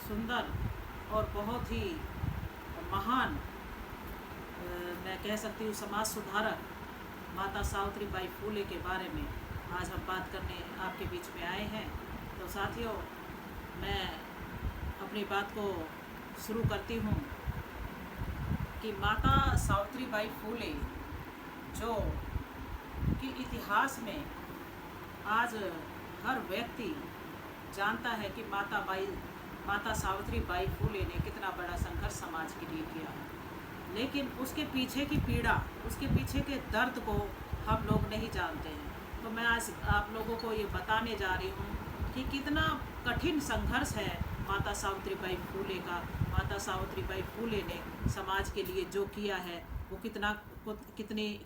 सुंदर और बहुत ही महान मैं कह सकती हूँ समाज सुधारक माता सावित्री बाई फूले के बारे में आज हम बात करने आपके बीच में आए हैं। तो साथियों, मैं अपनी बात को शुरू करती हूँ कि माता सावित्री बाई फूले जो कि इतिहास में आज हर व्यक्ति जानता है कि माता सावित्री बाई फूले ने कितना बड़ा संघर्ष समाज के लिए किया है, लेकिन उसके पीछे की पीड़ा, उसके पीछे के दर्द को हम लोग नहीं जानते हैं। तो मैं आज आप लोगों को ये बताने जा रही हूँ कि कितना कठिन संघर्ष है माता सावित्री बाई फूले का। माता सावित्री बाई फूले ने समाज के लिए जो किया है वो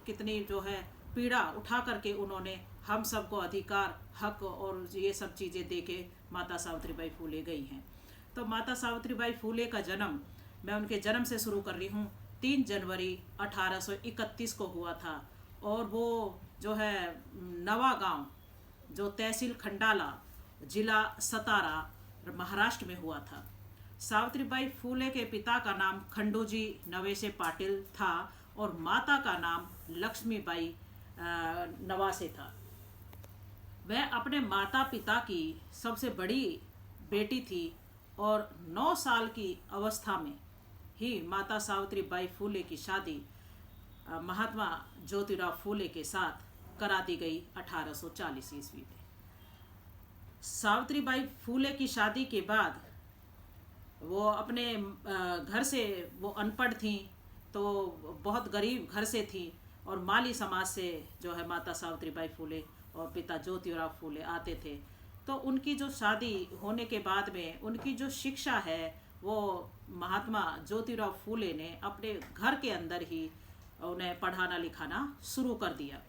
कितनी जो है पीड़ा उठा करके उन्होंने हम सबको अधिकार, हक और ये सब चीज़ें दे के माता सावित्री बाई फूले गई हैं। तो माता सावित्री बाई फूले का जन्म मैं उनके जन्म से शुरू कर रही हूँ। 3 जनवरी 1831 को हुआ था और वो जो है नवा गांव, जो तहसील खंडाला, जिला सतारा, महाराष्ट्र में हुआ था। सावित्रीबाई फूले के पिता का नाम खंडूजी नवेसे पाटिल था और माता का नाम लक्ष्मीबाई नवासे था। वह अपने माता पिता की सबसे बड़ी बेटी थी और 9 साल की अवस्था में ही माता सावित्री बाई फूले की शादी महात्मा ज्योतिराव फूले के साथ करा दी गई 1840 ईस्वी में। सावित्री बाई फूले की शादी के बाद वो अपने घर से, वो अनपढ़ थी तो बहुत गरीब घर से थी और माली समाज से जो है माता सावित्री बाई फूले और पिता ज्योतिराव फूले आते थे। तो उनकी जो शादी होने के बाद में उनकी जो शिक्षा है वो महात्मा ज्योतिराव फूले ने अपने घर के अंदर ही उन्हें पढ़ाना लिखाना शुरू कर दिया।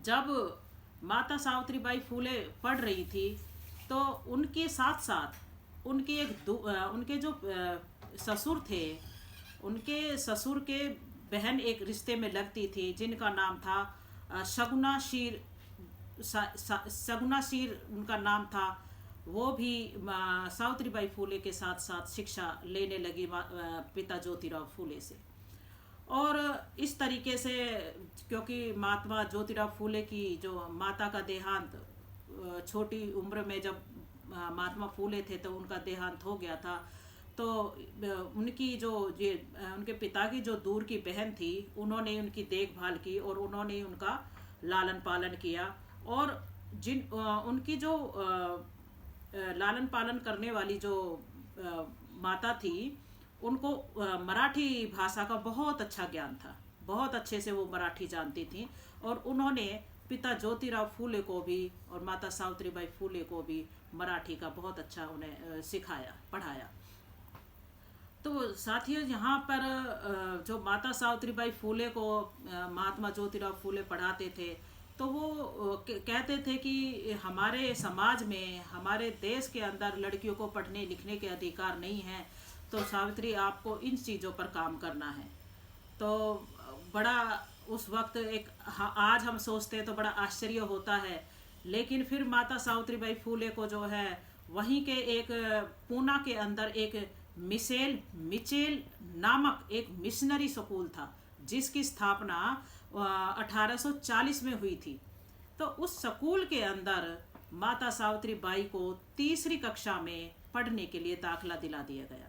जब माता सावित्री बाई फूले पढ़ रही थी तो उनके साथ साथ उनके जो ससुर थे, उनके ससुर के बहन एक रिश्ते में लगती थी जिनका नाम था सगुना शीर उनका नाम था। वो भी सावित्री बाई फूले के साथ साथ शिक्षा लेने लगी पिता ज्योतिराव फूले से। और इस तरीके से, क्योंकि महात्मा ज्योतिराव फूले की जो माता का देहांत छोटी उम्र में, जब महात्मा फूले थे तो उनका देहांत हो गया था, तो उनकी जो ये उनके पिता की जो दूर की बहन थी उन्होंने उनकी देखभाल की और उन्होंने उनका लालन पालन किया। और उनकी जो लालन पालन करने वाली जो माता थी उनको मराठी भाषा का बहुत अच्छा ज्ञान था, बहुत अच्छे से वो मराठी जानती थी और उन्होंने पिता ज्योतिराव फूले को भी और माता सावित्री बाई फूले को भी मराठी का बहुत अच्छा उन्हें सिखाया, पढ़ाया। तो साथियों, यहाँ पर जो माता सावित्री बाई फूले को महात्मा ज्योतिराव फूले पढ़ाते थे तो वो कहते थे कि हमारे समाज में, हमारे देश के अंदर लड़कियों को पढ़ने लिखने के अधिकार नहीं हैं, तो सावित्री आपको इन चीज़ों पर काम करना है। तो बड़ा उस वक्त आज हम सोचते हैं तो बड़ा आश्चर्य होता है, लेकिन फिर माता सावित्री बाई फूले को जो है वहीं के एक पूना के अंदर एक मिचेल नामक एक मिशनरी स्कूल था जिसकी स्थापना 1840 में हुई थी। तो उस स्कूल के अंदर माता सावित्री बाई को 3री कक्षा में पढ़ने के लिए दाखिला दिला दिया गया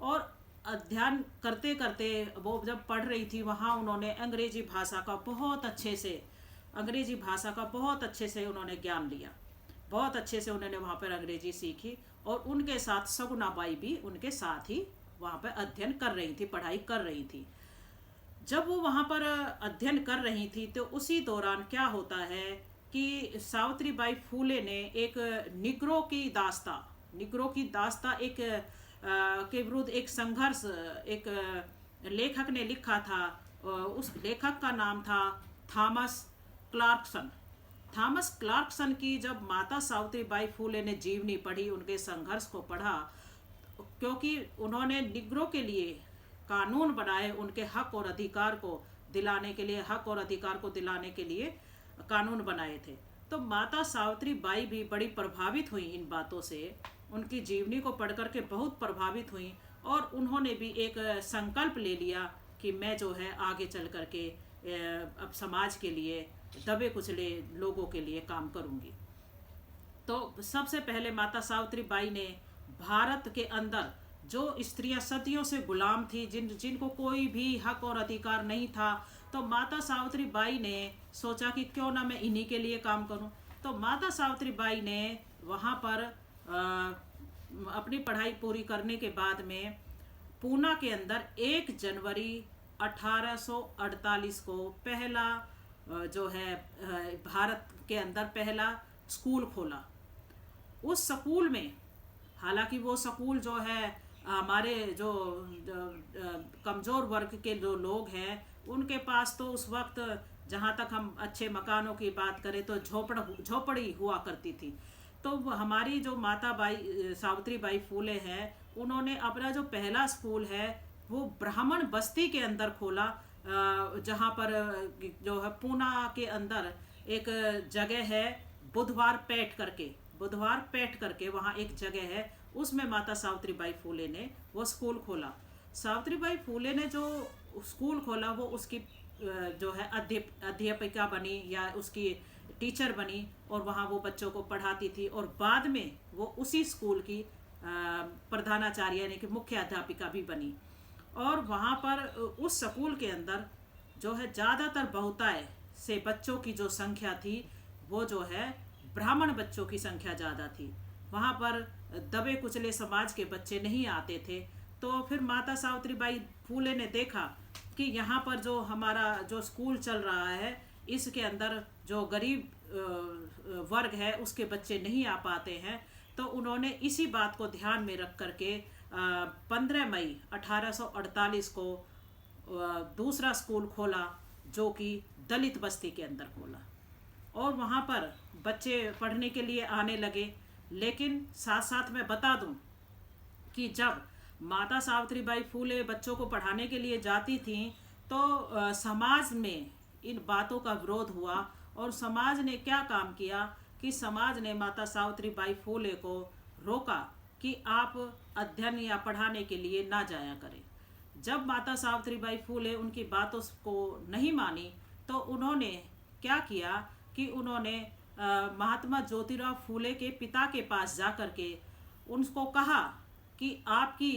और अध्ययन करते करते वो जब पढ़ रही थी वहाँ उन्होंने अंग्रेजी भाषा का बहुत अच्छे से उन्होंने ज्ञान लिया, बहुत अच्छे से उन्होंने वहाँ पर अंग्रेजी सीखी और उनके साथ सगुना बाई भी उनके साथ ही वहाँ पर अध्ययन कर रही थी, पढ़ाई कर रही थी। जब वो वहाँ पर अध्ययन कर रही थी तो उसी दौरान क्या होता है कि सावित्री बाई फूले ने एक निग्रो की दास्ता एक के विरुद्ध एक संघर्ष एक लेखक ने लिखा था। उस लेखक का नाम था थॉमस क्लार्कसन की जब माता सावित्री बाई फूले ने जीवनी पढ़ी, उनके संघर्ष को पढ़ा, क्योंकि उन्होंने निग्रो के लिए कानून बनाए, उनके हक और अधिकार को दिलाने के लिए कानून बनाए थे। तो माता सावित्री बाई भी बड़ी प्रभावित हुई इन बातों से उनकी जीवनी को पढ़ कर के बहुत प्रभावित हुई और उन्होंने भी एक संकल्प ले लिया कि मैं जो है आगे चल कर के अब समाज के लिए, दबे कुचले लोगों के लिए काम करूंगी। तो सबसे पहले माता सावित्री बाई ने भारत के अंदर जो स्त्रियां सदियों से गुलाम थी, जिनको कोई भी हक और अधिकार नहीं था, तो माता सावित्री बाई ने सोचा कि क्यों ना मैं इन्हीं के लिए काम करूं। तो माता सावित्री बाई ने वहाँ पर अपनी पढ़ाई पूरी करने के बाद में पूना के अंदर 1 जनवरी 1848 को पहला जो है भारत के अंदर पहला स्कूल खोला। उस स्कूल में, हालांकि वो स्कूल जो है हमारे जो कमज़ोर वर्ग के जो लोग हैं उनके पास तो उस वक्त, जहाँ तक हम अच्छे मकानों की बात करें तो झोपड़ी हुआ करती थी। तो हमारी जो माता बाई सावित्री बाई फूले हैं, उन्होंने अपना जो पहला स्कूल है वो ब्राह्मण बस्ती के अंदर खोला, जहाँ पर जो है पूना के अंदर एक जगह है बुधवार पेट करके वहाँ एक जगह है, उसमें माता सावित्री बाई फूले ने वो स्कूल खोला। सावित्री बाई फूले ने जो स्कूल खोला वो उसकी जो है अध्यापिका बनी या उसकी टीचर बनी और वहाँ वो बच्चों को पढ़ाती थी और बाद में वो उसी स्कूल की प्रधानाचार्य यानी कि मुख्य अध्यापिका भी बनी। और वहाँ पर उस स्कूल के अंदर जो है ज़्यादातर बहुतायत से बच्चों की जो संख्या थी वो जो है ब्राह्मण बच्चों की संख्या ज़्यादा थी। वहाँ पर दबे कुचले समाज के बच्चे नहीं आते थे। तो फिर माता सावित्री बाई फूले ने देखा कि यहाँ पर जो हमारा जो स्कूल चल रहा है इसके अंदर जो गरीब वर्ग है उसके बच्चे नहीं आ पाते हैं। तो उन्होंने इसी बात को ध्यान में रख करके 15 मई 1848 को दूसरा स्कूल खोला, जो कि दलित बस्ती के अंदर खोला और वहाँ पर बच्चे पढ़ने के लिए आने लगे। लेकिन साथ साथ मैं बता दूं कि जब माता सावित्री बाई फूले बच्चों को पढ़ाने के लिए जाती थीं तो समाज में इन बातों का विरोध हुआ और समाज ने क्या काम किया कि समाज ने माता सावित्री बाई फूले को रोका कि आप अध्ययन या पढ़ाने के लिए ना जाया करें। जब माता सावित्री बाई फूले उनकी बातों को नहीं मानी तो उन्होंने क्या किया कि उन्होंने महात्मा ज्योतिराव फूले के पिता के पास जा कर के उनको कहा कि आपकी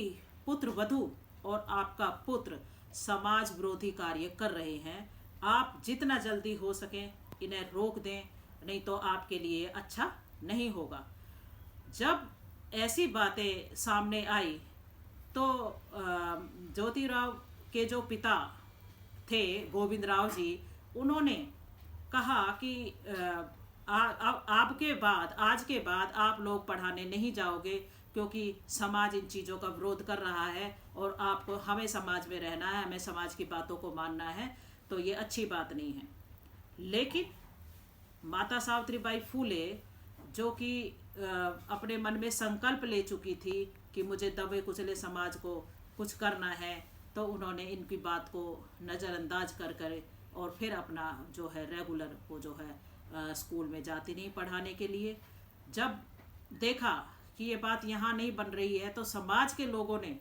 पुत्र वधू और आपका पुत्र समाज विरोधी कार्य कर रहे हैं, आप जितना जल्दी हो सके इन्हें रोक दें, नहीं तो आपके लिए अच्छा नहीं होगा। जब ऐसी बातें सामने आई तो ज्योतिराव के जो पिता थे गोविंद राव जी, उन्होंने कहा कि आज के बाद आप लोग पढ़ाने नहीं जाओगे क्योंकि समाज इन चीज़ों का विरोध कर रहा है और आपको हमें समाज में रहना है, हमें समाज की बातों को मानना है, तो ये अच्छी बात नहीं है। लेकिन माता सावित्री बाई फूले जो कि अपने मन में संकल्प ले चुकी थी कि मुझे दबे कुचले समाज को कुछ करना है, तो उन्होंने इनकी बात को नज़रअंदाज कर और फिर अपना जो है रेगुलर वो जो है स्कूल में जाती नहीं पढ़ाने के लिए। जब देखा कि ये बात यहाँ नहीं बन रही है तो समाज के लोगों ने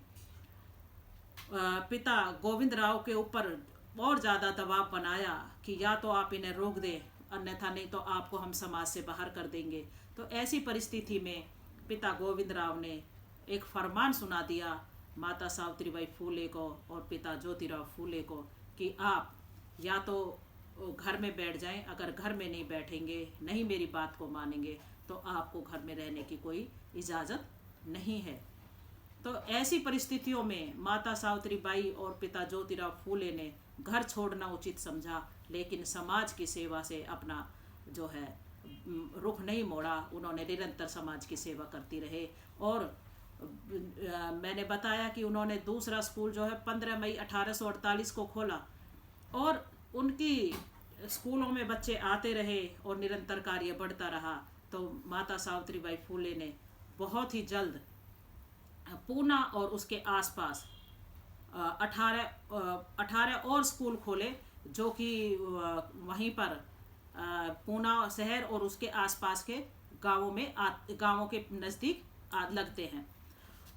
पिता गोविंद राव के ऊपर और ज़्यादा दबाव बनाया कि या तो आप इन्हें रोक दें, अन्यथा नहीं तो आपको हम समाज से बाहर कर देंगे। तो ऐसी परिस्थिति में पिता गोविंद राव ने एक फरमान सुना दिया माता सावित्री बाई फूले को और पिता ज्योतिराव फूले को कि आप या तो घर में बैठ जाएं, अगर घर में नहीं बैठेंगे, नहीं मेरी बात को मानेंगे, तो आपको घर में रहने की कोई इजाज़त नहीं है। तो ऐसी परिस्थितियों में माता सावित्री बाई और पिता ज्योतिराव फूले ने घर छोड़ना उचित समझा, लेकिन समाज की सेवा से अपना जो है रुख नहीं मोड़ा। उन्होंने निरंतर समाज की सेवा करती रहे और मैंने बताया कि उन्होंने दूसरा स्कूल जो है 15 मई 1848 को खोला और उनकी स्कूलों में बच्चे आते रहे और निरंतर कार्य बढ़ता रहा। तो माता सावित्री बाई फूले ने बहुत ही जल्द पूना और उसके आसपास 18 और स्कूल खोले, जो कि वहीं पर पूना शहर और उसके आसपास के गांवों के नज़दीक लगते हैं।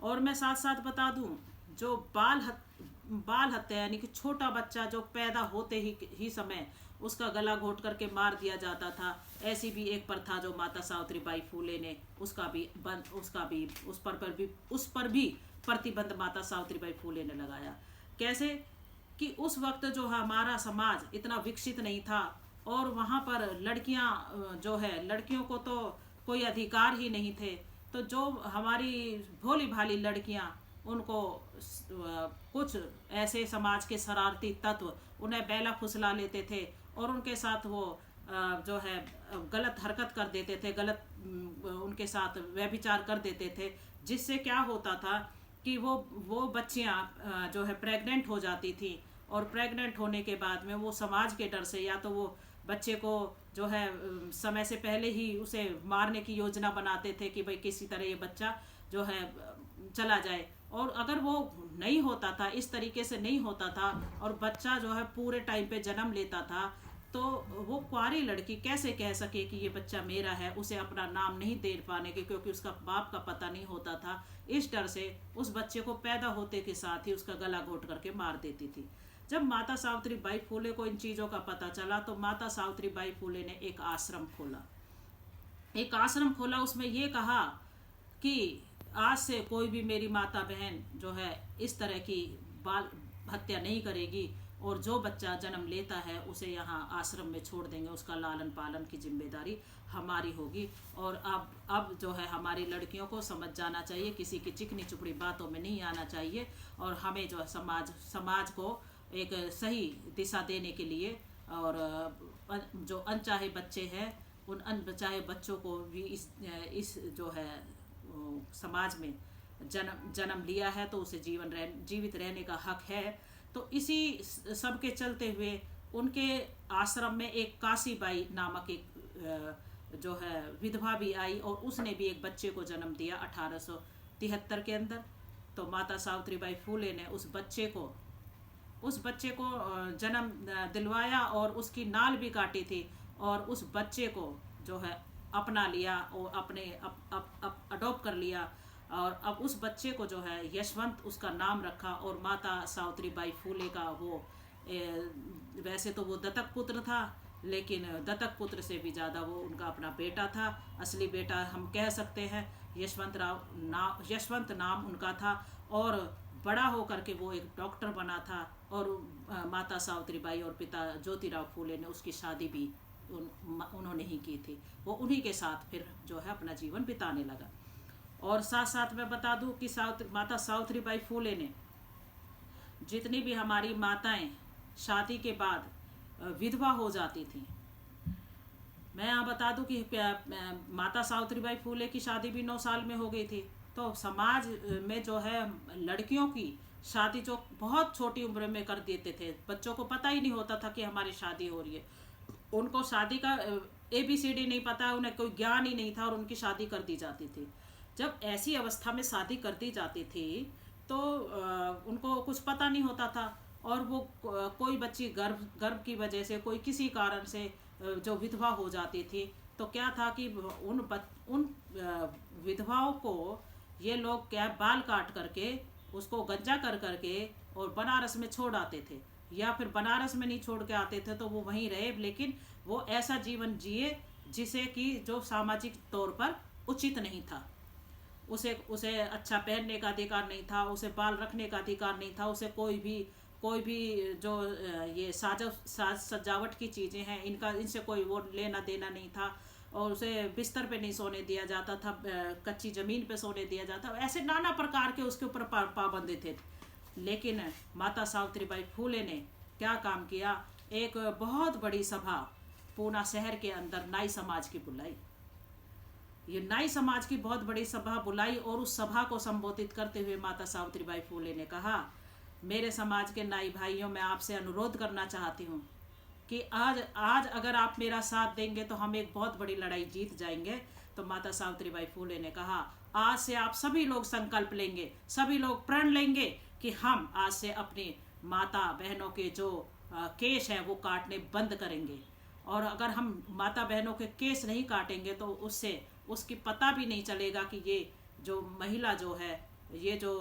और मैं साथ साथ बता दूं, जो बाल हत्या यानी कि छोटा बच्चा जो पैदा होते ही समय उसका गला घोट करके मार दिया जाता था, ऐसी भी एक प्रथा जो माता सावित्रीबाई फूले ने उस पर भी प्रतिबंध माता सावित्रीबाई फूले ने लगाया। कैसे कि उस वक्त जो हमारा समाज इतना विकसित नहीं था और वहाँ पर लड़कियाँ जो है, लड़कियों को तो कोई अधिकार ही नहीं थे। तो जो हमारी भोली भाली लड़कियाँ, उनको कुछ ऐसे समाज के शरारती तत्व उन्हें बैला फुसला लेते थे और उनके साथ वो जो है गलत हरकत कर देते थे, गलत उनके साथ व्यभिचार कर देते थे, जिससे क्या होता था कि वो बच्चियां जो है प्रेग्नेंट हो जाती थी और प्रेग्नेंट होने के बाद में वो समाज के डर से या तो वो बच्चे को जो है समय से पहले ही उसे मारने की योजना बनाते थे कि भाई किसी तरह ये बच्चा जो है चला जाए। और अगर वो नहीं होता था, इस तरीके से नहीं होता था और बच्चा जो है पूरे टाइम पे जन्म लेता था, तो वो कुंवारी लड़की कैसे कह सके कि ये बच्चा मेरा है, उसे अपना नाम नहीं दे पाने के, क्योंकि उसका बाप का पता नहीं होता था। इस डर से उस बच्चे को पैदा होते के साथ ही उसका गला घोट करके मार देती थी। जब माता सावित्रीबाई फूले को इन चीज़ों का पता चला तो माता सावित्रीबाई फूले ने एक आश्रम खोला। उसमें ये कहा कि आज से कोई भी मेरी माता बहन जो है इस तरह की बाल हत्या नहीं करेगी और जो बच्चा जन्म लेता है उसे यहाँ आश्रम में छोड़ देंगे, उसका लालन पालन की जिम्मेदारी हमारी होगी। और अब जो है हमारी लड़कियों को समझ जाना चाहिए, किसी की चिकनी चुपड़ी बातों में नहीं आना चाहिए और हमें जो है समाज को एक सही दिशा देने के लिए और जो अनचाहे बच्चे हैं उन अनचाहे बच्चों को भी इस जो है समाज में जन्म लिया है तो उसे जीवित रहने का हक है। तो इसी सब के चलते हुए उनके आश्रम में एक काशीबाई नामक एक जो है विधवा भी आई और उसने भी एक बच्चे को जन्म दिया 1873 के अंदर। तो माता सावित्रीबाई फूले ने उस बच्चे को जन्म दिलवाया और उसकी नाल भी काटी थी और उस बच्चे को जो है अपना लिया और अपने अडॉप्ट कर लिया और अब उस बच्चे को जो है यशवंत उसका नाम रखा। और माता सावित्रीबाई फूले का वो वैसे तो वो दत्तक पुत्र था, लेकिन दत्तक पुत्र से भी ज़्यादा वो उनका अपना बेटा था, असली बेटा हम कह सकते हैं। यशवंत नाम उनका था और बड़ा होकर के वो एक डॉक्टर बना था। और माता सावित्रीबाई और पिता ज्योतिराव फूले ने उसकी शादी भी उन्होंने ही की थी। वो उन्हीं के साथ फिर जो है अपना जीवन बिताने लगा। और साथ साथ मैं बता दूं कि माता सावित्रीबाई फूले ने जितनी भी हमारी माताएं शादी के बाद विधवा हो जाती थी, मैं यहाँ बता दूं कि माता सावित्रीबाई फूले की शादी भी 9 साल में हो गई थी। तो समाज में जो है लड़कियों की शादी जो बहुत छोटी उम्र में कर देते थे, बच्चों को पता ही नहीं होता था कि हमारी शादी हो रही है, उनको शादी का ABCD नहीं पता, उन्हें कोई ज्ञान ही नहीं था और उनकी शादी कर दी जाती थी। जब ऐसी अवस्था में शादी कर दी जाती थी तो उनको कुछ पता नहीं होता था और वो कोई बच्ची गर्भ की वजह से कोई किसी कारण से जो विधवा हो जाती थी तो क्या था कि उन विधवाओं को ये लोग क्या बाल काट करके उसको गंजा कर करके और बनारस में छोड़ आते थे, या फिर बनारस में नहीं छोड़ के आते थे तो वो वहीं रहे, लेकिन वो ऐसा जीवन जिए जिसे कि जो सामाजिक तौर पर उचित नहीं था। उसे अच्छा पहनने का अधिकार नहीं था, उसे बाल रखने का अधिकार नहीं था, उसे कोई भी जो ये साज सजावट की चीज़ें हैं इनसे कोई वो लेना देना नहीं था। और उसे बिस्तर पे नहीं सोने दिया जाता था, कच्ची ज़मीन पे सोने दिया जाता, ऐसे नाना प्रकार के उसके ऊपर पाबंदी थे। लेकिन माता सावित्रीबाई फूले ने क्या काम किया, एक बहुत बड़ी सभा पूना शहर के अंदर नाई समाज की बुलाई। ये नाई समाज की बहुत बड़ी सभा बुलाई और उस सभा को संबोधित करते हुए माता सावित्रीबाई फूले ने कहा, मेरे समाज के नाई भाइयों, मैं आपसे अनुरोध करना चाहती हूँ कि आज अगर आप मेरा साथ देंगे तो हम एक बहुत बड़ी लड़ाई जीत जाएंगे। तो माता सावित्रीबाई फूले ने कहा, आज से आप सभी लोग संकल्प लेंगे, सभी लोग प्रण लेंगे कि हम आज से अपनी माता बहनों के जो केश हैं वो काटने बंद करेंगे। और अगर हम माता बहनों के केस नहीं काटेंगे तो उससे उसकी पता भी नहीं चलेगा कि ये जो महिला जो है, ये जो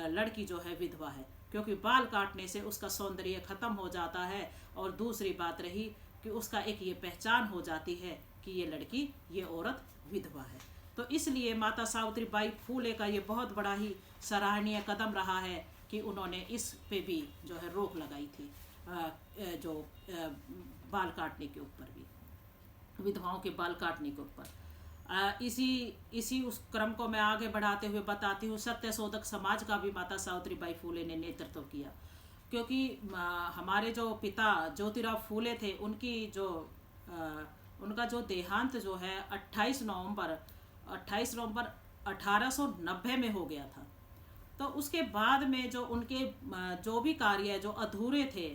लड़की जो है विधवा है, क्योंकि बाल काटने से उसका सौंदर्य खत्म हो जाता है। और दूसरी बात रही कि उसका एक ये पहचान हो जाती है कि ये लड़की, ये औरत विधवा है। तो इसलिए माता सावित्री बाई फूले का ये बहुत बड़ा ही सराहनीय कदम रहा है कि उन्होंने इस पे भी जो है रोक लगाई थी, जो बाल काटने के ऊपर भी, विधवाओं के बाल काटने के ऊपर। इसी उस क्रम को मैं आगे बढ़ाते हुए बताती हूँ, सत्यशोधक समाज का भी माता सावित्री बाई फूले ने नेतृत्व किया। क्योंकि हमारे जो पिता ज्योतिराव फूले थे, उनका जो देहांत जो है 28 नवंबर 1890 में हो गया था। तो उसके बाद में जो उनके जो भी कार्य जो अधूरे थे,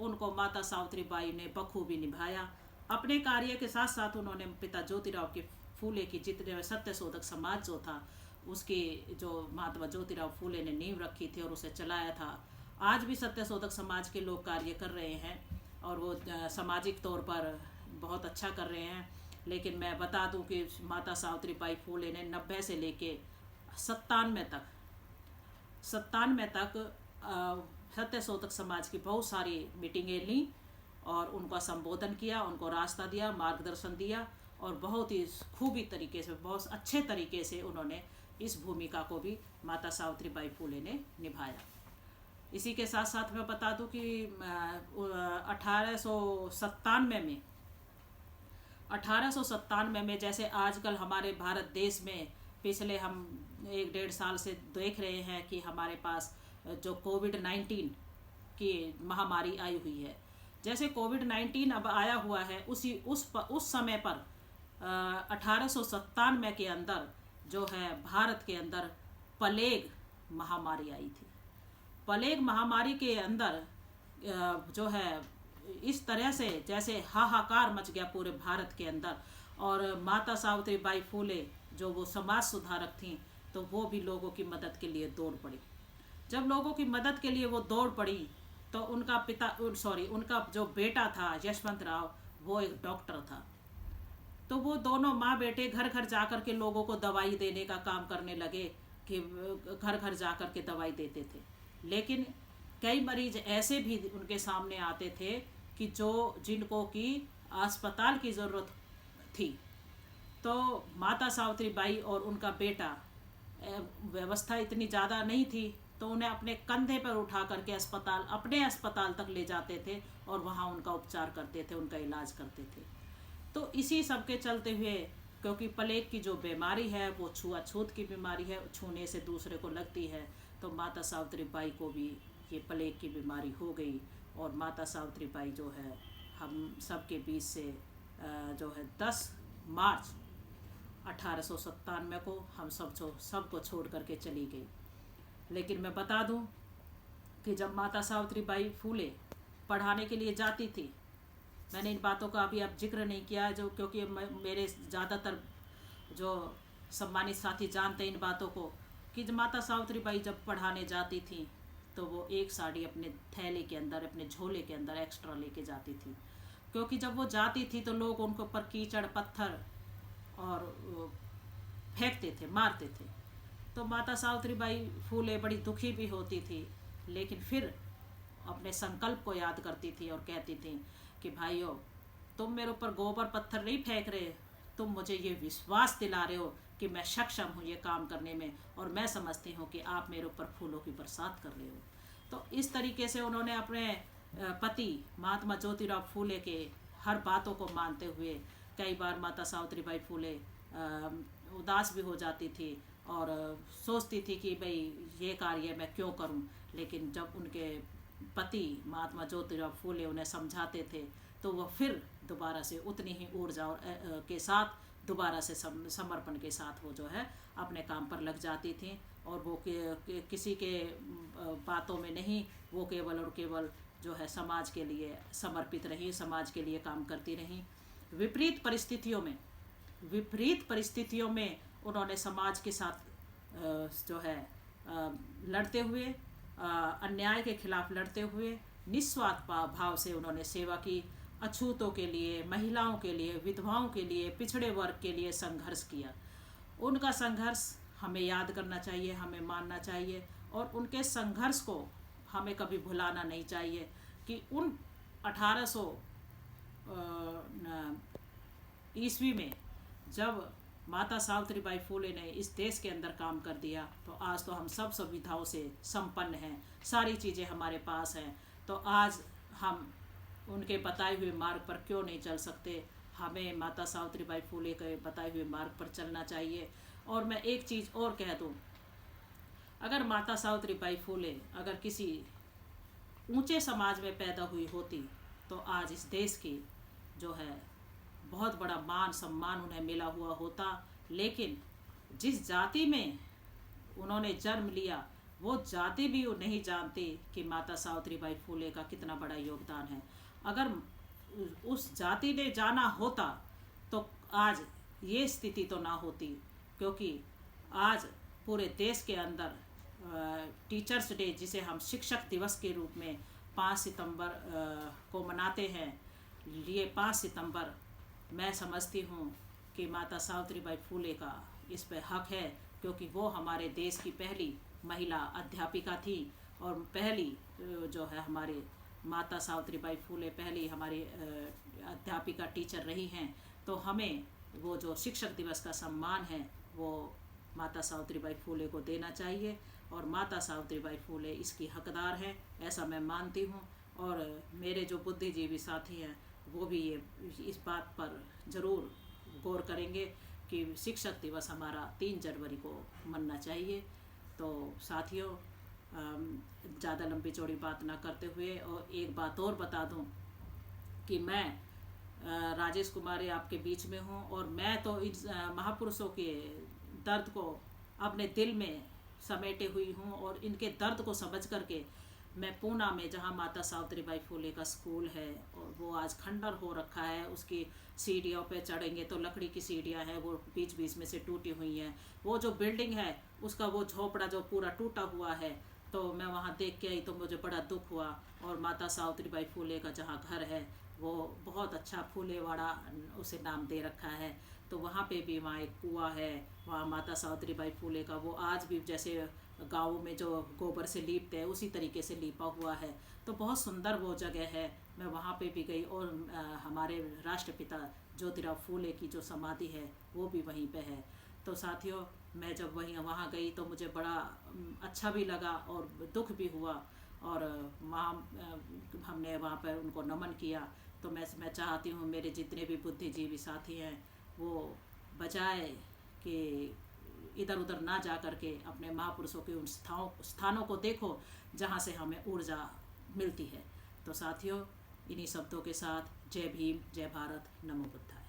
उनको माता सावित्री बाई ने बखूबी निभाया। अपने कार्य के साथ साथ उन्होंने पिता ज्योतिराव के फूले की जितने सत्यशोधक समाज जो था, उसकी जो महात्मा ज्योतिराव फूले ने नींव रखी थी और उसे चलाया था। आज भी सत्यशोधक समाज के लोग कार्य कर रहे हैं और वो सामाजिक तौर पर बहुत अच्छा कर रहे हैं। लेकिन मैं बता दूं कि माता सावित्री बाई फूले ने 90 से लेके 97 तक सत्यशोधक समाज की बहुत सारी मीटिंगें ली और उनका संबोधन किया, उनको रास्ता दिया, मार्गदर्शन दिया और बहुत ही खूबी तरीके से, बहुत अच्छे तरीके से उन्होंने इस भूमिका को भी माता सावित्री बाई फूले ने निभाया। इसी के साथ साथ मैं बता दूं कि 1897 में जैसे आजकल हमारे भारत देश में पिछले हम 1-1.5 साल से देख रहे हैं कि हमारे पास जो कोविड-19 की महामारी आई हुई है, जैसे कोविड-19 अब आया हुआ है, उस समय पर 1897 के अंदर जो है भारत के अंदर प्लेग महामारी आई थी। प्लेग महामारी के अंदर जो है इस तरह से जैसे हाहाकार मच गया पूरे भारत के अंदर। और माता सावित्री बाई फूले जो वो समाज सुधारक थीं, तो वो भी लोगों की मदद के लिए दौड़ पड़ी। जब लोगों की मदद के लिए वो दौड़ पड़ी तो उनका जो बेटा था यशवंत राव, वो एक डॉक्टर था। तो वो दोनों माँ बेटे घर घर जाकर के लोगों को दवाई देने का काम करने लगे कि घर घर जाकर के दवाई देते थे। लेकिन कई मरीज ऐसे भी उनके सामने आते थे कि जिनको कि अस्पताल की ज़रूरत थी। तो माता सावित्री बाई और उनका बेटा, व्यवस्था इतनी ज़्यादा नहीं थी तो उन्हें अपने कंधे पर उठा करके अपने अस्पताल तक ले जाते थे और वहाँ उनका उपचार करते थे, उनका इलाज करते थे। तो इसी सब के चलते हुए, क्योंकि प्लेग की जो बीमारी है वो छुआछूत की बीमारी है, छूने से दूसरे को लगती है, तो माता सावित्री बाई को भी ये प्लेग की बीमारी हो गई। और माता सावित्री बाई जो है हम सब के बीच से जो है 10 मार्च 1897 को हम सबको छोड़ करके चली गई। लेकिन मैं बता दूं कि जब माता सावित्री बाई फूले पढ़ाने के लिए जाती थी, मैंने इन बातों का अभी अब जिक्र नहीं किया जो, क्योंकि मेरे ज़्यादातर जो सम्मानित साथी जानते हैं इन बातों को, कि जब माता सावित्री बाई जब पढ़ाने जाती थी तो वो एक साड़ी अपने थैले के अंदर, अपने झोले के अंदर एक्स्ट्रा लेके जाती थी। क्योंकि जब वो जाती थी तो लोग उनके ऊपर कीचड़ पत्थर और फेंकते थे, मारते थे। तो माता सावित्री बाई फूले बड़ी दुखी भी होती थी, लेकिन फिर अपने संकल्प को याद करती थी और कहती थी कि भाइयों, तुम मेरे ऊपर गोबर पत्थर नहीं फेंक रहे, तुम मुझे ये विश्वास दिला रहे हो कि मैं सक्षम हूँ ये काम करने में, और मैं समझती हूँ कि आप मेरे ऊपर फूलों की बरसात कर रहे हो। तो इस तरीके से उन्होंने अपने पति महात्मा ज्योतिराव फूले के हर बातों को मानते हुए, कई बार माता सावित्री बाई फूले उदास भी हो जाती थी और सोचती थी कि भाई ये कार्य मैं क्यों करूं। लेकिन जब उनके पति महात्मा ज्योतिराव फूले उन्हें समझाते थे तो वह फिर दोबारा से उतनी ही ऊर्जा के साथ दोबारा से समर्पण के साथ वो जो है अपने काम पर लग जाती थी। और वो किसी के बातों में नहीं, वो केवल और केवल जो है समाज के लिए समर्पित रही, समाज के लिए काम करती रही। विपरीत परिस्थितियों में उन्होंने समाज के साथ जो है लड़ते हुए, अन्याय के खिलाफ लड़ते हुए निस्वार्थ भाव से उन्होंने सेवा की। अछूतों के लिए, महिलाओं के लिए, विधवाओं के लिए, पिछड़े वर्ग के लिए संघर्ष किया। उनका संघर्ष हमें याद करना चाहिए, हमें मानना चाहिए और उनके संघर्ष को हमें कभी भुलाना नहीं चाहिए कि उन 1800 ईस्वी में जब माता सावित्रीबाई फूले ने इस देश के अंदर काम कर दिया तो आज तो हम सब सुविधाओं से संपन्न हैं, सारी चीज़ें हमारे पास हैं। तो आज हम उनके बताए हुए मार्ग पर क्यों नहीं चल सकते? हमें माता सावित्रीबाई फूले के बताए हुए मार्ग पर चलना चाहिए। और मैं एक चीज़ और कह दूँ, अगर माता सावित्रीबाई फूले अगर किसी ऊंचे समाज में पैदा हुई होती तो आज इस देश की जो है बहुत बड़ा मान सम्मान उन्हें मिला हुआ होता। लेकिन जिस जाति में उन्होंने जन्म लिया वो जाति भी नहीं जानती कि माता सावित्रीबाई फूले का कितना बड़ा योगदान है। अगर उस जाति ने जाना होता तो आज ये स्थिति तो ना होती, क्योंकि आज पूरे देश के अंदर टीचर्स डे, जिसे हम शिक्षक दिवस के रूप में 5 सितंबर को मनाते हैं, ये 5 सितंबर मैं समझती हूँ कि माता सावित्रीबाई फूले का इस पे हक है, क्योंकि वो हमारे देश की पहली महिला अध्यापिका थी और पहली जो है हमारे माता सावित्रीबाई फूले पहली हमारी अध्यापिका टीचर रही हैं। तो हमें वो जो शिक्षक दिवस का सम्मान है वो माता सावित्रीबाई फूले को देना चाहिए और माता सावित्रीबाई फूले इसकी हकदार है, ऐसा मैं मानती हूँ। और मेरे जो बुद्धिजीवी साथी हैं वो भी ये इस बात पर ज़रूर गौर करेंगे कि शिक्षक दिवस हमारा 3 जनवरी को मनना चाहिए। तो साथियों, ज़्यादा लंबी चौड़ी बात ना करते हुए और एक बात और बता दूं कि मैं राजेश कुमारी आपके बीच में हूं और मैं तो इन महापुरुषों के दर्द को अपने दिल में समेटे हुई हूं और इनके दर्द को समझ करके मैं पूना में, जहां माता सावित्रीबाई फूले का स्कूल है और वो आज खंडर हो रखा है, उसकी सीढ़ियों पे चढ़ेंगे तो लकड़ी की सीढ़ियां हैं, वो बीच बीच में से टूटी हुई हैं। वो जो बिल्डिंग है उसका वो झोपड़ा जो पूरा टूटा हुआ है, तो मैं वहाँ देख के आई तो मुझे बड़ा दुख हुआ। और माता सावित्रीबाई फूले का जहाँ घर है वो बहुत अच्छा फूलेवाड़ा उसे नाम दे रखा है, तो वहाँ पे भी वहाँ एक कुआं है, वहाँ माता सावित्रीबाई फूले का वो आज भी जैसे गाँव में जो गोबर से लीपते हैं उसी तरीके से लीपा हुआ है। तो बहुत सुंदर वो जगह है, मैं वहाँ पे भी गई। और हमारे राष्ट्रपिता ज्योतिराव फूले की जो समाधि है वो भी वहीं पे है। तो साथियों, मैं जब वहाँ गई तो मुझे बड़ा अच्छा भी लगा और दुख भी हुआ और वहाँ हमने वहाँ पर उनको नमन किया। तो मैं चाहती हूँ मेरे जितने भी बुद्धिजीवी साथी हैं वो बजाय कि इधर उधर ना जा करके अपने महापुरुषों के उन स्थानों को देखो जहाँ से हमें ऊर्जा मिलती है। तो साथियों, इन्हीं शब्दों के साथ जय भीम, जय भारत, नमो बुद्धाय।